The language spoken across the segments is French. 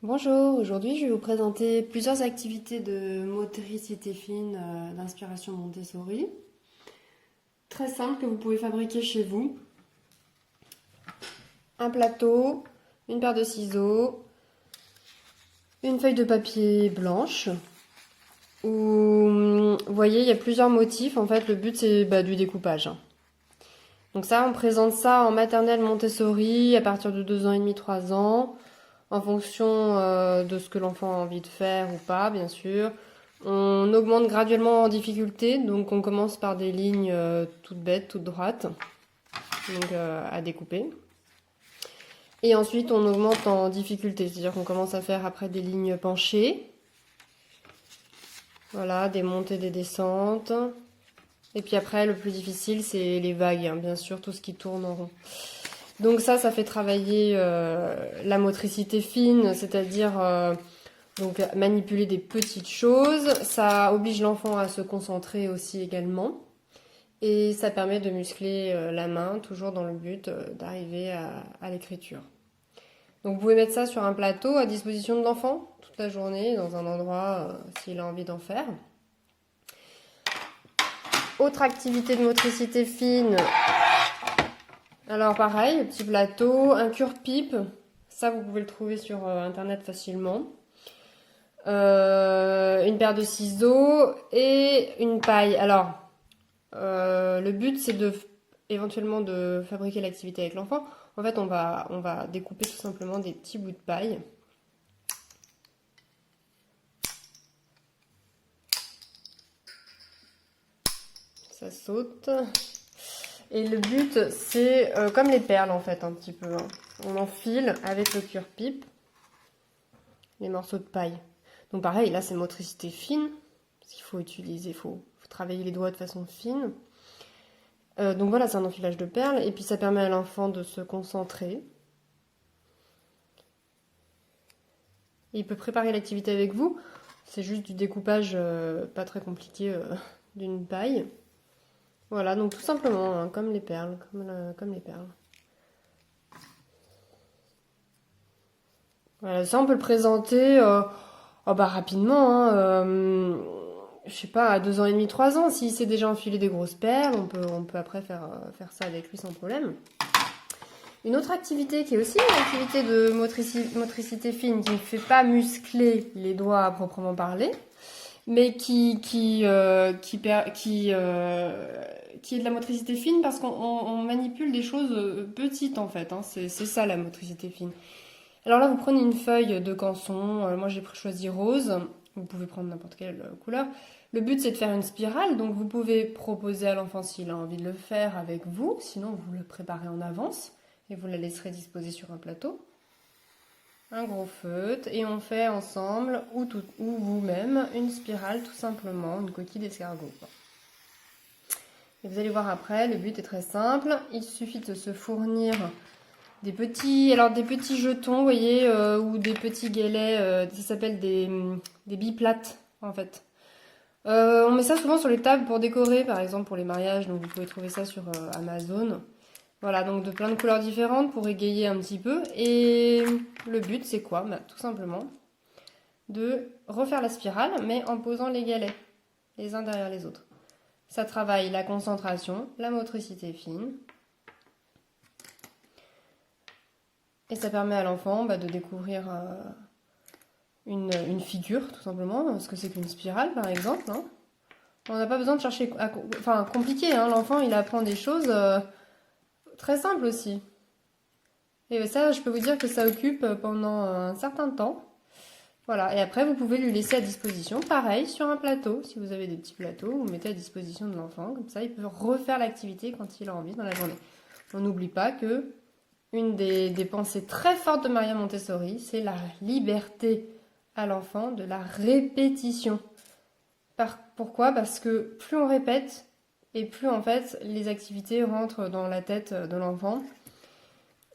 Bonjour, aujourd'hui je vais vous présenter plusieurs activités de motricité fine d'inspiration Montessori. Très simple que vous pouvez fabriquer chez vous. Un plateau, une paire de ciseaux, une feuille de papier blanche. Vous voyez, il y a plusieurs motifs. En fait, le but c'est du découpage. Donc ça, on présente ça en maternelle Montessori à partir de 2 ans et demi, 3 ans. En fonction de ce que l'enfant a envie de faire ou pas, bien sûr. On augmente graduellement en difficulté, donc on commence par des lignes toutes bêtes, toutes droites, donc à découper. Et ensuite on augmente en difficulté, c'est-à-dire qu'on commence à faire après des lignes penchées. Voilà, des montées, des descentes. Et puis après, le plus difficile, c'est les vagues, hein, bien sûr, tout ce qui tourne en rond. Donc ça fait travailler la motricité fine, c'est-à-dire donc manipuler des petites choses. Ça oblige l'enfant à se concentrer aussi également. Et ça permet de muscler la main, toujours dans le but d'arriver à l'écriture. Donc vous pouvez mettre ça sur un plateau à disposition de l'enfant toute la journée, dans un endroit s'il a envie d'en faire. Autre activité de motricité fine. Alors pareil, petit plateau, un cure-pipe, ça vous pouvez le trouver sur internet facilement. Une paire de ciseaux et une paille. Alors, le but c'est éventuellement de fabriquer l'activité avec l'enfant. En fait, on va découper tout simplement des petits bouts de paille. Ça saute. Et le but, c'est comme les perles en fait, un petit peu. Hein. On enfile avec le cure-pipe les morceaux de paille. Donc pareil, là c'est motricité fine, parce qu'il faut utiliser, il faut travailler les doigts de façon fine. Donc voilà, c'est un enfilage de perles, et puis ça permet à l'enfant de se concentrer. Et il peut préparer l'activité avec vous, c'est juste du découpage pas très compliqué d'une paille. Voilà, donc tout simplement, hein, comme les perles, comme les perles. Voilà, ça on peut le présenter rapidement, hein, je sais pas, à 2 ans et demi, 3 ans, s'il s'est déjà enfilé des grosses perles, on peut après faire ça avec lui sans problème. Une autre activité qui est aussi une activité de motricité fine, qui ne fait pas muscler les doigts à proprement parler, mais qui est de la motricité fine parce qu'on manipule des choses petites en fait, hein, c'est ça la motricité fine. Alors là, vous prenez une feuille de canson, moi j'ai choisi rose, vous pouvez prendre n'importe quelle couleur. Le but c'est de faire une spirale, donc vous pouvez proposer à l'enfant s'il a envie de le faire avec vous, sinon vous le préparez en avance et vous la laisserez disposer sur un plateau. Un gros feutre et on fait ensemble ou vous-même une spirale tout simplement, une coquille d'escargot. Et vous allez voir après, le but est très simple, il suffit de se fournir des petits jetons, vous voyez, ou des petits galets, ça s'appelle des billes plates en fait. On met ça souvent sur les tables pour décorer, par exemple pour les mariages, donc vous pouvez trouver ça sur Amazon. Voilà, donc de plein de couleurs différentes pour égayer un petit peu. Et le but c'est quoi? Tout simplement de refaire la spirale, mais en posant les galets, les uns derrière les autres. Ça travaille la concentration, la motricité fine. Et ça permet à l'enfant de découvrir une figure, tout simplement, ce que c'est qu'une spirale, par exemple. Hein. On n'a pas besoin de chercher compliqué. Hein. L'enfant, il apprend des choses très simples aussi. Et ça, je peux vous dire que ça occupe pendant un certain temps. Voilà, et après, vous pouvez lui laisser à disposition, pareil, sur un plateau. Si vous avez des petits plateaux, vous mettez à disposition de l'enfant. Comme ça, il peut refaire l'activité quand il a envie dans la journée. On n'oublie pas que une des pensées très fortes de Maria Montessori, c'est la liberté à l'enfant de la répétition. Pourquoi? Parce que plus on répète, et plus en fait les activités rentrent dans la tête de l'enfant.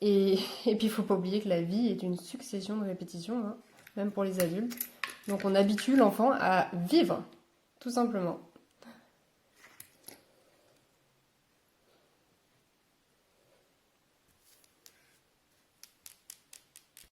Et puis il ne faut pas oublier que la vie est une succession de répétitions, hein, même pour les adultes. Donc on habitue l'enfant à vivre, tout simplement.